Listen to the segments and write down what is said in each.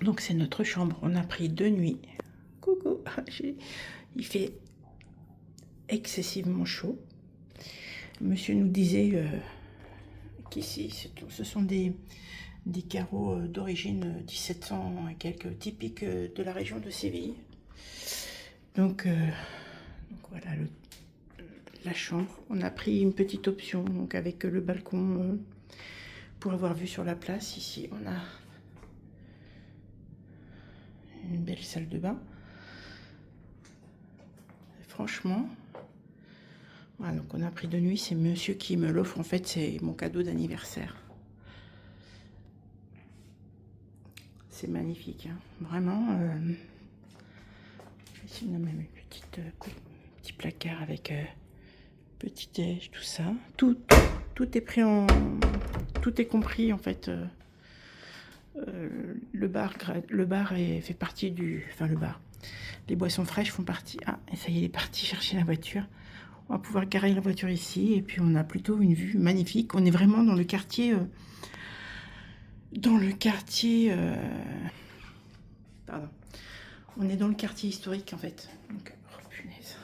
Donc c'est notre chambre, on a pris 2 nuits. Coucou, il fait excessivement chaud. Monsieur nous disait qu'ici ce sont des carreaux d'origine 1700 et quelques, typiques de la région de Séville. Donc voilà la chambre. On a pris une petite option donc avec le balcon pour avoir vue sur la place. Ici on a une belle salle de bain. Franchement, voilà, donc on a pris 2 nuits. C'est monsieur qui me l'offre. En fait, c'est mon cadeau d'anniversaire. C'est magnifique, hein. Vraiment. Ici, on a même une petit placard avec petit déj, tout ça. Tout est pris en... Tout est compris, en fait. Le bar fait partie du... Enfin, le bar. Les boissons fraîches font partie... Ah, et ça y est, il est parti chercher la voiture. On va pouvoir garer la voiture ici. Et puis, on a plutôt une vue magnifique. On est vraiment dans le quartier... Pardon. On est dans le quartier historique, en fait. Donc, oh, punaise.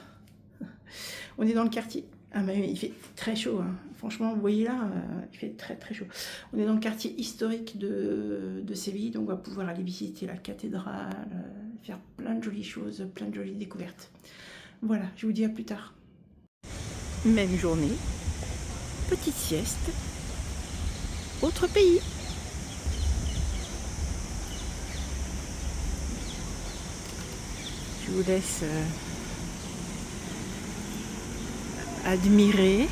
On est dans le quartier... Ah, mais il fait très chaud, hein. Franchement, vous voyez là, il fait très très chaud. On est dans le quartier historique de Séville, donc on va pouvoir aller visiter la cathédrale, faire plein de jolies choses, plein de jolies découvertes. Voilà, je vous dis à plus tard. Même journée, petite sieste, autre pays. Je vous laisse admirer.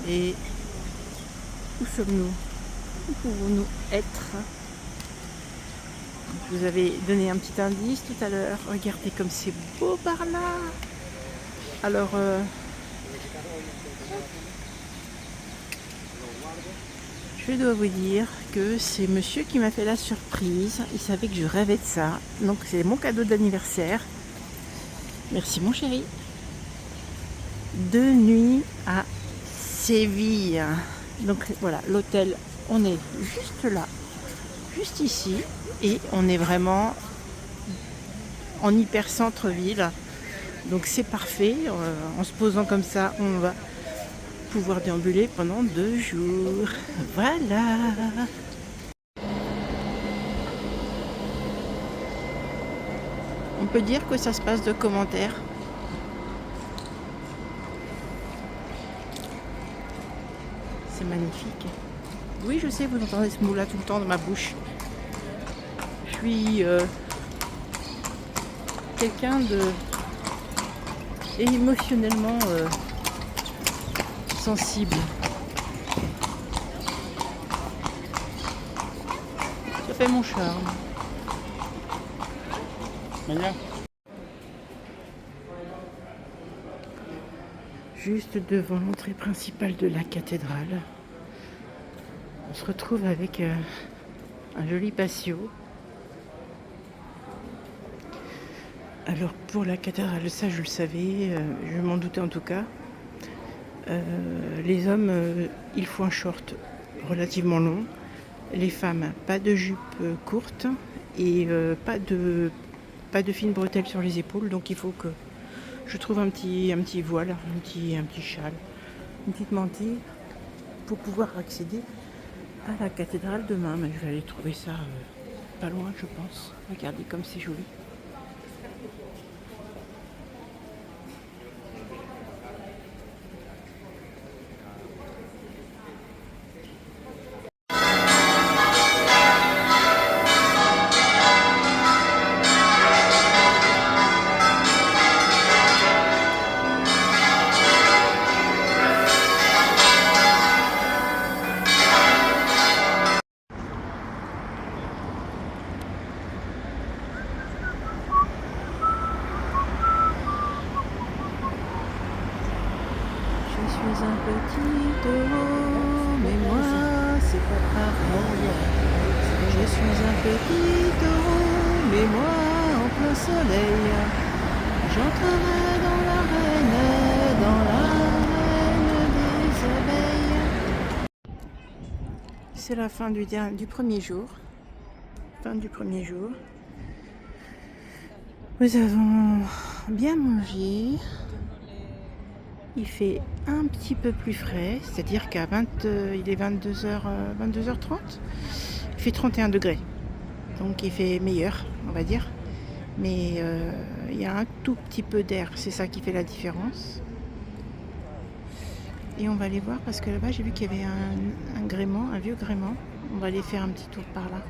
Et où sommes-nous? Où pouvons-nous être? Je vous avais donné un petit indice tout à l'heure. Regardez comme c'est beau par là. Alors, je dois vous dire que c'est monsieur qui m'a fait la surprise. Il savait que je rêvais de ça. Donc c'est mon cadeau d'anniversaire. Merci mon chéri. 2 nuits à Séville. Donc voilà, l'hôtel, on est juste là, juste ici, et on est vraiment en hyper centre-ville. Donc c'est parfait. En se posant comme ça, on va pouvoir déambuler pendant 2 jours. Voilà. On peut dire que ça se passe de commentaires. C'est magnifique. Oui, je sais, vous entendez ce mot-là tout le temps dans ma bouche. Je suis quelqu'un de émotionnellement sensible. Ça fait mon charme. Mania. Juste devant l'entrée principale de la cathédrale, on se retrouve avec un joli patio. Alors pour la cathédrale, ça je le savais, je m'en doutais en tout cas. Les hommes, il faut un short relativement long. Les femmes, pas de jupe courte et pas de fines bretelles sur les épaules. Donc il faut que je trouve un petit voile, un petit châle, une petite mantille pour pouvoir accéder à la cathédrale demain. Mais je vais aller trouver ça pas loin, je pense. Regardez comme c'est joli. Je suis un petit taureau, mais moi c'est pas pareil. Je suis un petit taureau, mais moi en plein soleil. J'entrerai dans l'arène des abeilles. c'est la fin du premier jour. Fin du premier jour. Nous avons bien mangé. Il fait un petit peu plus frais, c'est-à-dire qu'à il est 22h30. Il fait 31 degrés. Donc il fait meilleur, on va dire. Mais il y a un tout petit peu d'air, c'est ça qui fait la différence. Et on va aller voir parce que là-bas j'ai vu qu'il y avait un gréement, un vieux gréement. On va aller faire un petit tour par là.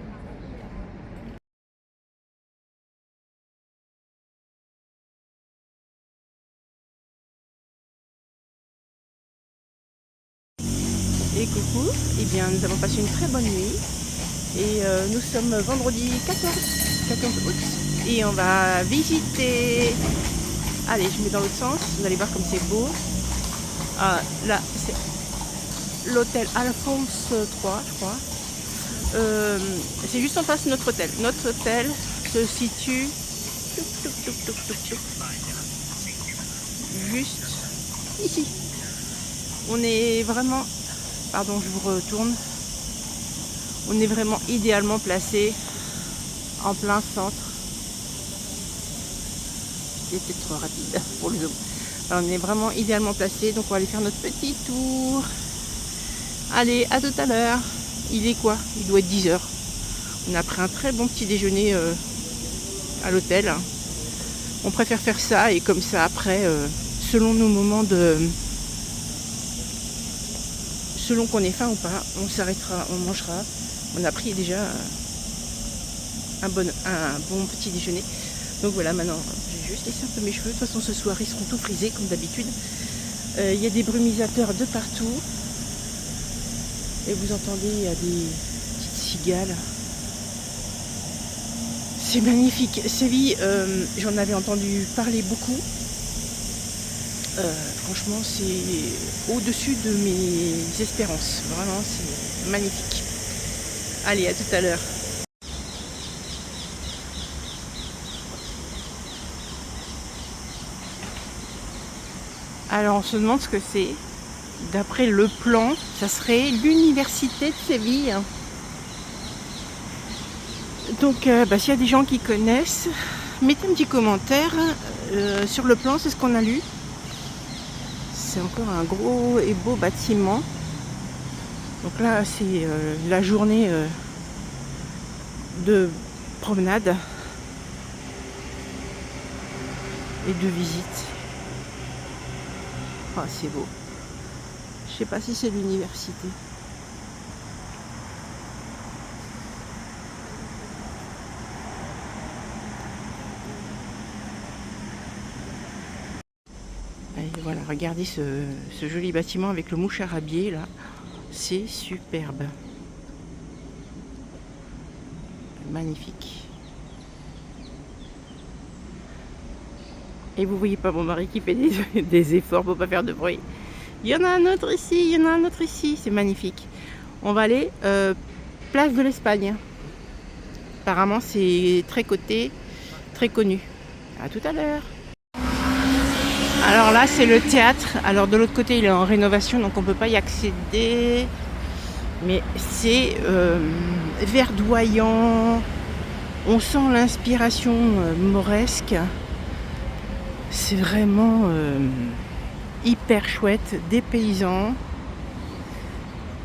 Et coucou, eh bien nous avons passé une très bonne nuit. Et nous sommes vendredi 14 août. Et on va visiter. Allez, je mets dans l'autre sens, vous allez voir comme c'est beau. Ah, là, c'est l'hôtel Alphonse 3, je crois. C'est juste en face de notre hôtel. Notre hôtel se situe juste ici. On est vraiment, pardon, je vous retourne. On est vraiment idéalement placé en plein centre. C'était trop rapide pour le zoom. Alors, on est vraiment idéalement placé, donc on va aller faire notre petit tour. Allez, à tout à l'heure. Il est quoi? Il doit être 10h. On a pris un très bon petit déjeuner à l'hôtel. On préfère faire ça et comme ça après, selon nos moments de... Selon qu'on ait faim ou pas, on s'arrêtera, on mangera. On a pris déjà un bon petit déjeuner. Donc voilà, maintenant, j'ai juste laissé un peu mes cheveux. De toute façon, ce soir, ils seront tout frisés comme d'habitude. Il y a des brumisateurs de partout. Et vous entendez, il y a des petites cigales. C'est magnifique. Séville, j'en avais entendu parler beaucoup. Franchement, c'est au-dessus de mes espérances. Vraiment, c'est magnifique. Allez, à tout à l'heure. Alors, on se demande ce que c'est. D'après le plan, ça serait l'université de Séville. Donc, s'il y a des gens qui connaissent, mettez un petit commentaire. Sur le plan, c'est ce qu'on a lu. C'est encore un gros et beau bâtiment. Donc là, c'est la journée de promenade et de visite. Ah, c'est beau. Je sais pas si c'est l'université. Et voilà, regardez ce joli bâtiment avec le moucharabier là. C'est superbe. Magnifique. Et vous voyez pas mon mari qui fait des efforts pour pas faire de bruit. Il y en a un autre ici, il y en a un autre ici. C'est magnifique. On va aller place de l'Espagne. Apparemment c'est très coté, très connu. À tout à l'heure. Alors là c'est le théâtre. Alors de l'autre côté il est en rénovation donc on peut pas y accéder. Mais c'est verdoyant. On sent l'inspiration mauresque. C'est vraiment hyper chouette, des paysans.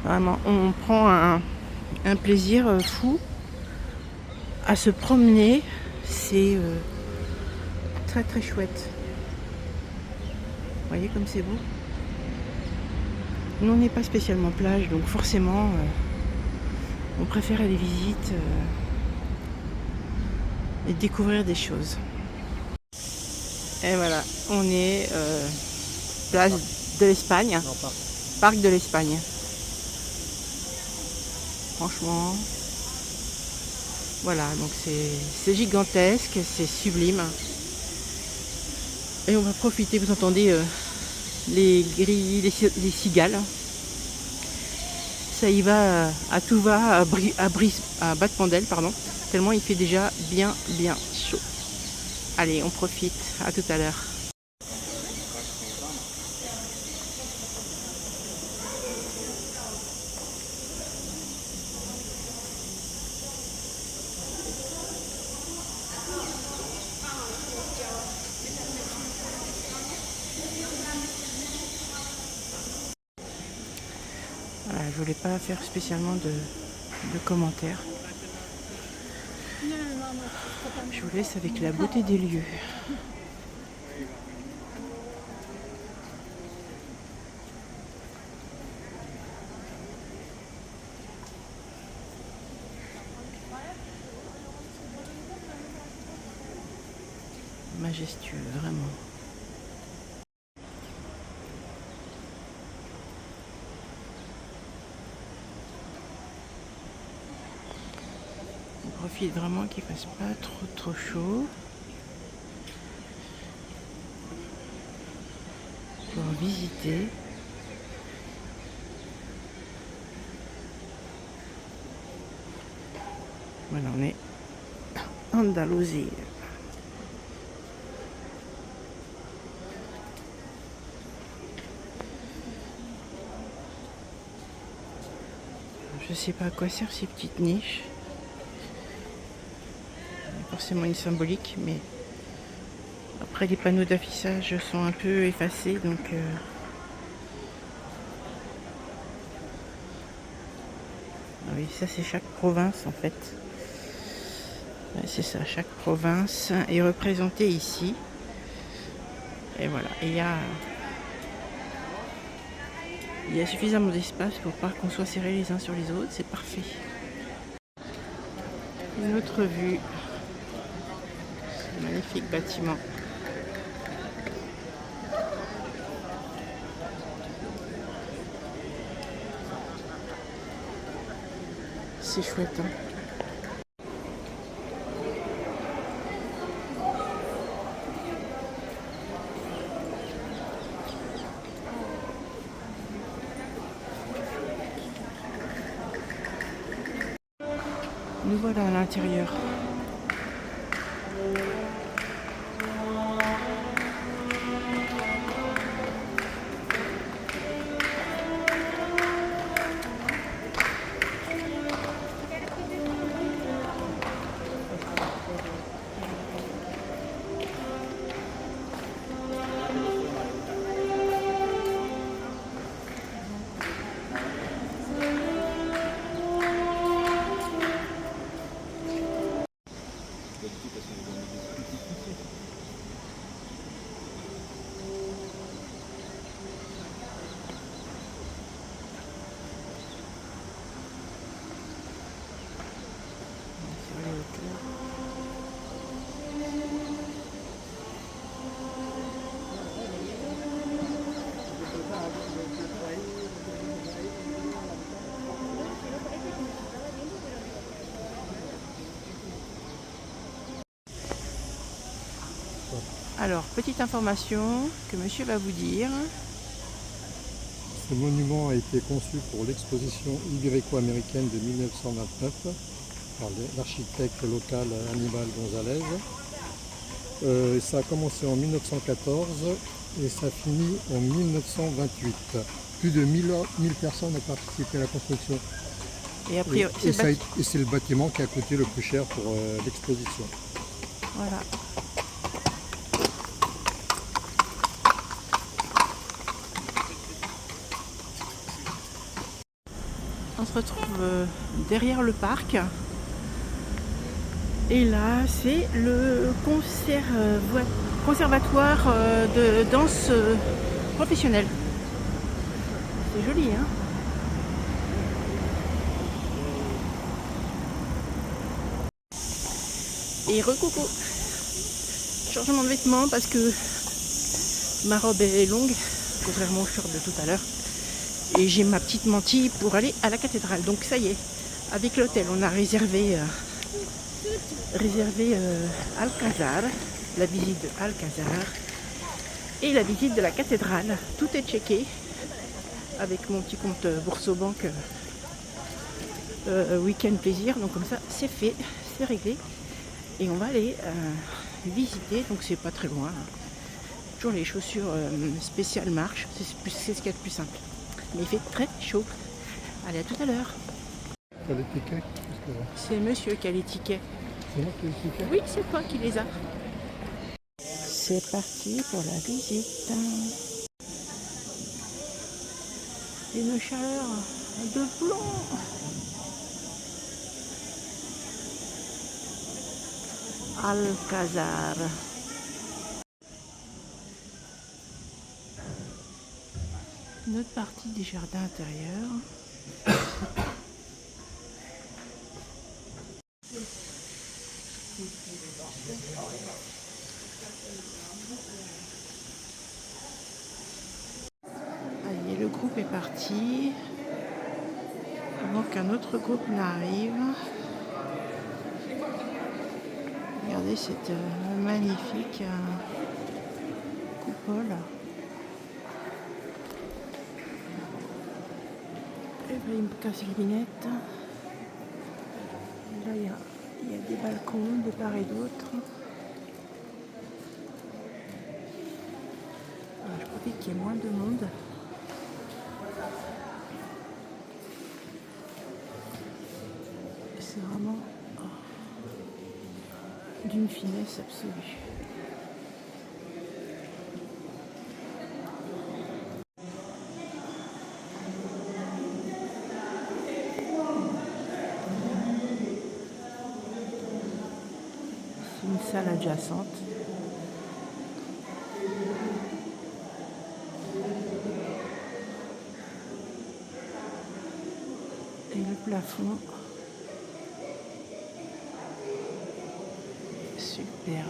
Vraiment, on prend un plaisir fou à se promener. C'est très très chouette. Vous voyez comme c'est beau. Nous on n'est pas spécialement plage, donc forcément on préfère aller visiter et découvrir des choses. Et voilà, on est place de l'Espagne, parc de l'Espagne. Franchement, voilà, donc c'est gigantesque, c'est sublime. Et on va profiter, vous entendez les grilles, les cigales. Ça y va à tout va, à battement d'aile, pardon, tellement il fait déjà bien chaud. Allez, on profite, à tout à l'heure. voulais pas faire spécialement de commentaires. Je vous laisse avec la beauté des lieux. Majestueux, vraiment. On profite vraiment qu'il fasse pas trop chaud pour visiter. Voilà, on est en Andalousie. Je sais pas à quoi servent ces petites niches. Il y a forcément une symbolique, mais après les panneaux d'affichage sont un peu effacés, donc ah oui, ça c'est chaque province en fait. Ouais, c'est ça, chaque province est représentée ici. Et voilà, il y a suffisamment d'espace pour pas qu'on soit serrés les uns sur les autres, c'est parfait. Une autre vue. Magnifique bâtiment. C'est chouette, hein. Nous voilà à l'intérieur. Alors, petite information que monsieur va vous dire. Ce monument a été conçu pour l'exposition ibérico-américaine de 1929 par l'architecte local Aníbal González. Ça a commencé en 1914 et ça finit en 1928. Plus de 1000 personnes ont participé à la construction. Et après, c'est le bâtiment qui a coûté le plus cher pour l'exposition. Voilà. On se retrouve derrière le parc. Et là, c'est le conservatoire de danse professionnelle. C'est joli, hein? Et recoucou. Changement de vêtements parce que ma robe est longue, contrairement au short de tout à l'heure. Et j'ai ma petite mantille pour aller à la cathédrale. Donc ça y est, avec l'hôtel, on a réservé Alcazar, la visite de Alcazar et la visite de la cathédrale. Tout est checké avec mon petit compte Bourse-au-Banque week-end plaisir. Donc comme ça, c'est fait, c'est réglé. Et on va aller visiter, donc c'est pas très loin. Toujours les chaussures spéciales marche, c'est ce qu'il y a de plus simple. Mais il fait très chaud. Allez, à tout à l'heure. T'as les tickets? C'est monsieur qui a les tickets. C'est moi qui ai les tickets? Oui, c'est toi qui les as. C'est parti pour la visite. Une chaleur de plomb. Alcazar. Une autre partie des jardins intérieurs. Allez, le groupe est parti avant qu'un autre groupe n'arrive. Regardez cette magnifique coupole. Et ben, il me casse les lunettes. Là, il y a des balcons de part et d'autre. Je profite qu'il y ait moins de monde. C'est vraiment d'une finesse absolue. C'est une salle adjacente. Et le plafond, superbe.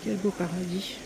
Quel beau paradis.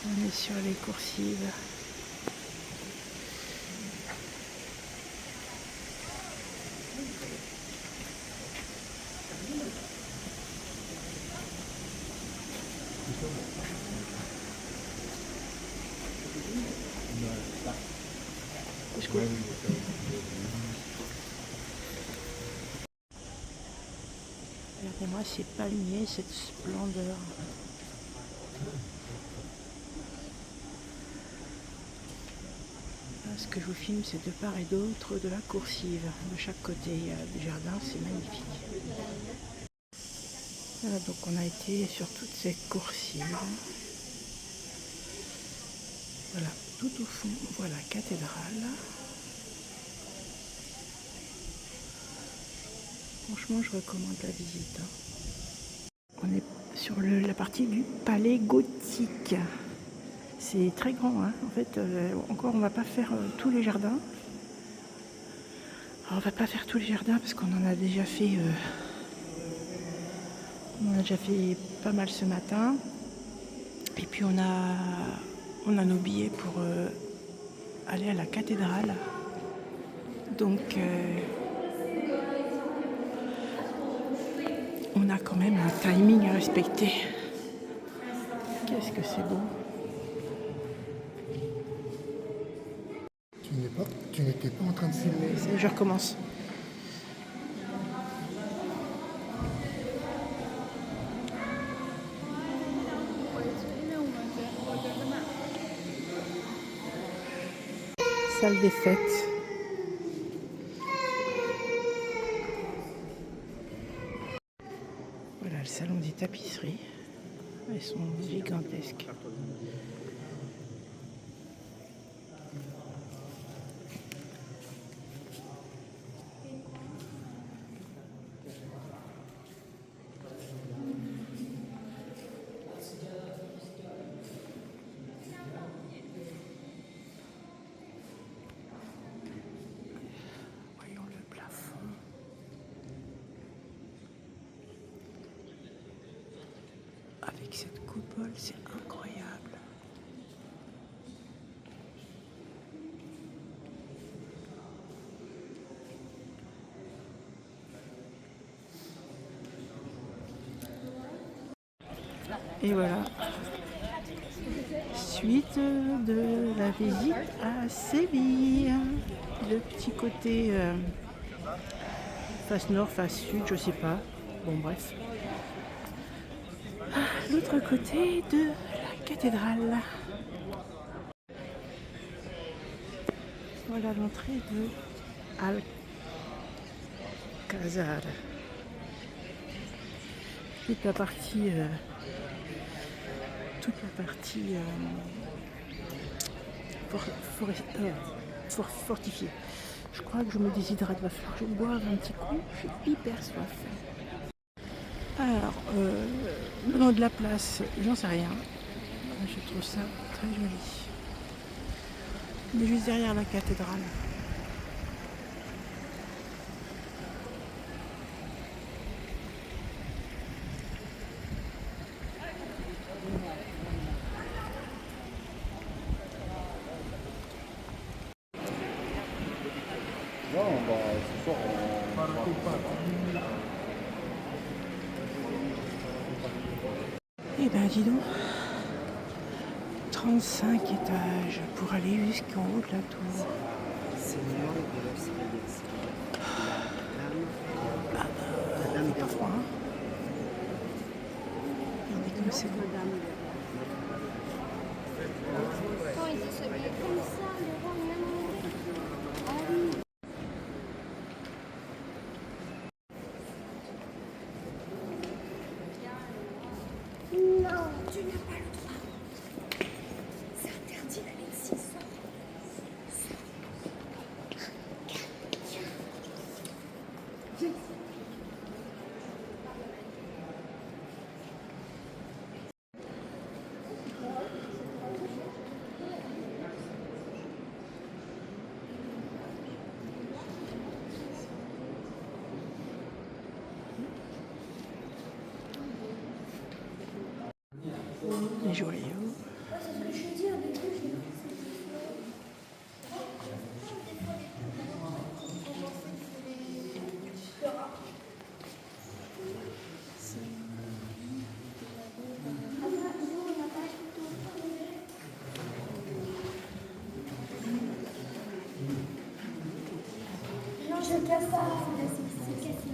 On est sur les coursives. Regardez-moi ces palmiers, cette splendeur. Là, ce que je vous filme, c'est de part et d'autre de la coursive. De chaque côté, il y a des jardins, c'est magnifique. Voilà, donc on a été sur toute cette coursive. Voilà, tout au fond, on voit la cathédrale. Franchement, je recommande la visite. On est sur la partie du palais gothique. C'est très grand, hein. En fait, encore, on va pas faire tous les jardins. Alors, on va pas faire tous les jardins parce qu'on en a déjà fait. On en a déjà fait pas mal ce matin. Et puis on a nos billets pour aller à la cathédrale. Donc on a quand même un timing à respecter. Qu'est-ce que c'est beau. Tu n'étais pas en train de filmer. Je recommence. salle des fêtes. Voilà le salon des tapisseries. Elles sont gigantesques. Voyons le plafond. Avec cette coupole, c'est incroyable. Et voilà. Suite de la visite à Séville. Le petit côté face nord, face sud, je sais pas. Bon, bref. L'autre côté de la cathédrale. Voilà l'entrée de Alcazar. Toute la partie fortifiée. Je crois que je me déshydrate, va falloir que je boive un petit coup, j'ai hyper soif. Alors, le nom de la place, j'en sais rien. Je trouve ça très joli. On est juste derrière la cathédrale. Eh ben dis donc, 35 étages pour aller jusqu'en haut de la tour. Il fait pas froid, hein. Regardez comme c'est beau. Quand ils s'habillaient comme ça, le roi même. Ah oui. Non, tu n'as pas le droit. C'est interdit d'aller ici sans. Viens ici. Les joyaux. C'est ce que je dis au début. Non, je casse pas. C'est cassé.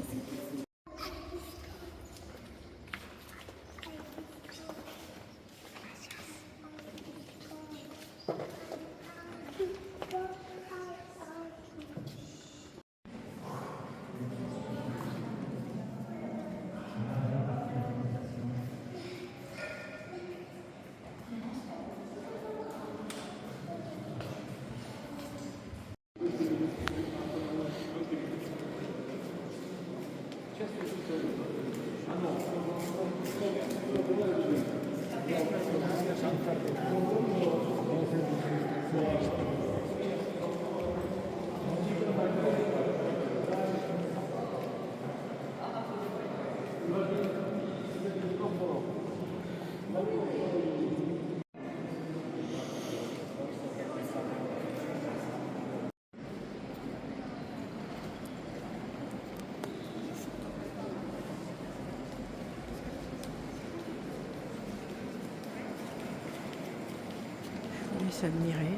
S'admirer.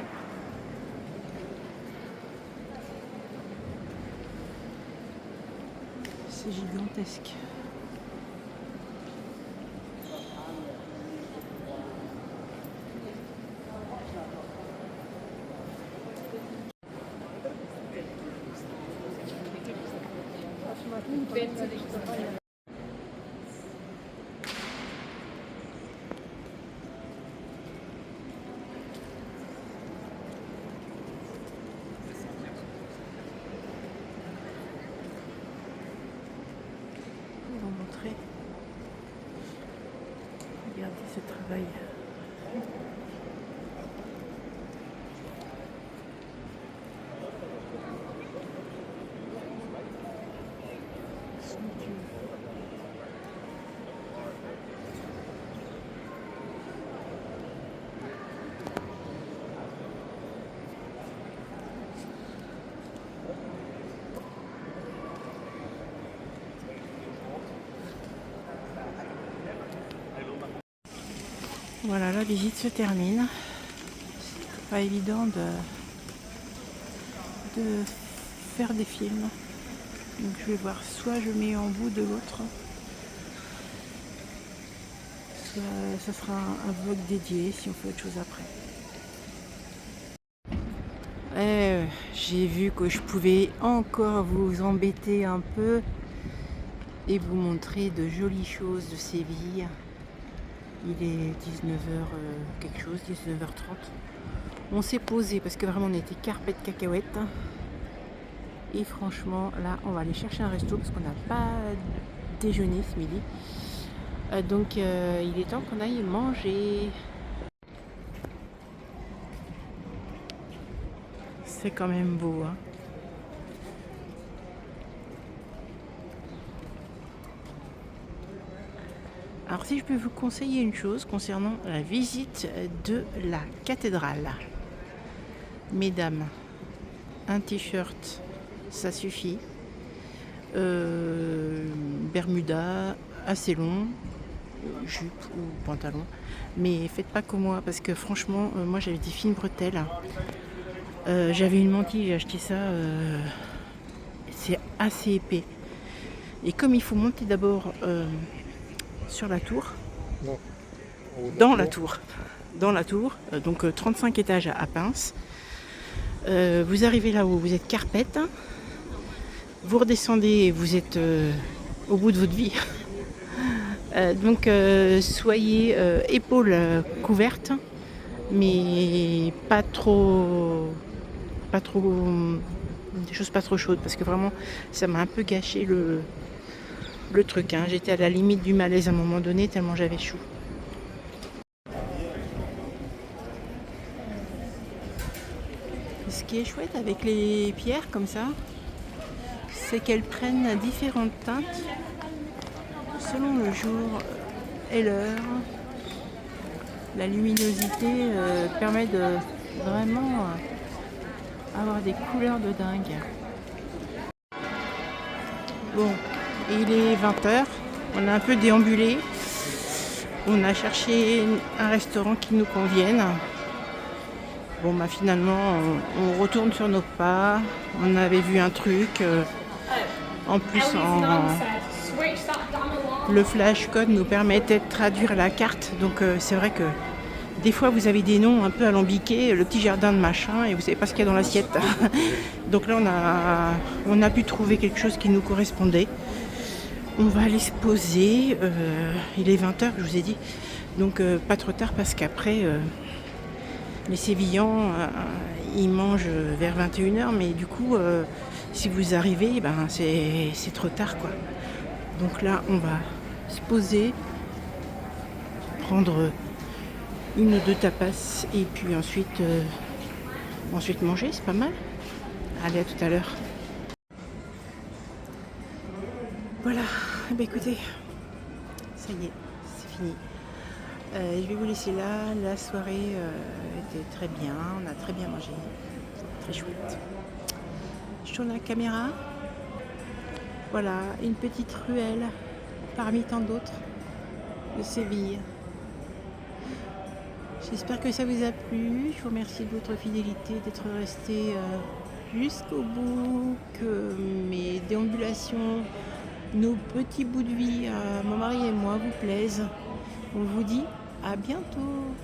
C'est gigantesque. Regardez ce travail. Voilà, la visite se termine. C'est pas évident de faire des films. Donc je vais voir, soit je mets en bout de l'autre, soit ça sera un vlog dédié si on fait autre chose après. J'ai vu que je pouvais encore vous embêter un peu et vous montrer de jolies choses de Séville. Il est 19h quelque chose, 19h30. On s'est posé parce que vraiment on était carpette cacahuète. Et franchement, là, on va aller chercher un resto parce qu'on n'a pas déjeuné ce midi. Donc, il est temps qu'on aille manger. C'est quand même beau, hein. Alors si je peux vous conseiller une chose concernant la visite de la cathédrale. Mesdames, un t-shirt, ça suffit. Bermuda assez long, jupe ou pantalon. Mais faites pas comme moi parce que franchement, moi j'avais des fines bretelles. J'avais une mantille, j'ai acheté ça. C'est assez épais. Et comme il faut monter d'abord sur la tour, Non. dans la tour, donc 35 étages à Pince. Vous arrivez là-haut, vous êtes carpette, vous redescendez, vous êtes au bout de votre vie. Donc soyez épaules couvertes, mais pas trop, des choses pas trop chaudes, parce que vraiment ça m'a un peu gâché le truc, hein. J'étais à la limite du malaise à un moment donné tellement j'avais chaud. Ce qui est chouette avec les pierres comme ça, c'est qu'elles prennent différentes teintes selon le jour et l'heure. La luminosité permet de vraiment avoir des couleurs de dingue. Bon, il est 20h, on a un peu déambulé, on a cherché un restaurant qui nous convienne. Bon bah finalement on retourne sur nos pas, on avait vu un truc, en plus le flash code nous permettait de traduire la carte, donc c'est vrai que des fois vous avez des noms un peu alambiqués, le petit jardin de machin et vous savez pas ce qu'il y a dans l'assiette. Donc là on a pu trouver quelque chose qui nous correspondait. On va aller se poser, il est 20h je vous ai dit, donc pas trop tard parce qu'après les Sévillans ils mangent vers 21h, mais du coup si vous arrivez ben, c'est trop tard quoi. Donc là on va se poser, prendre une ou deux tapas et puis ensuite manger, c'est pas mal. Allez, à tout à l'heure. Voilà, bah écoutez, ça y est, c'est fini. Je vais vous laisser là, la soirée était très bien, on a très bien mangé, très chouette. Je tourne la caméra. Voilà, une petite ruelle parmi tant d'autres de Séville. J'espère que ça vous a plu. Je vous remercie de votre fidélité, d'être resté jusqu'au bout, que mes déambulations, nos petits bouts de vie, mon mari et moi vous plaisent. On vous dit à bientôt.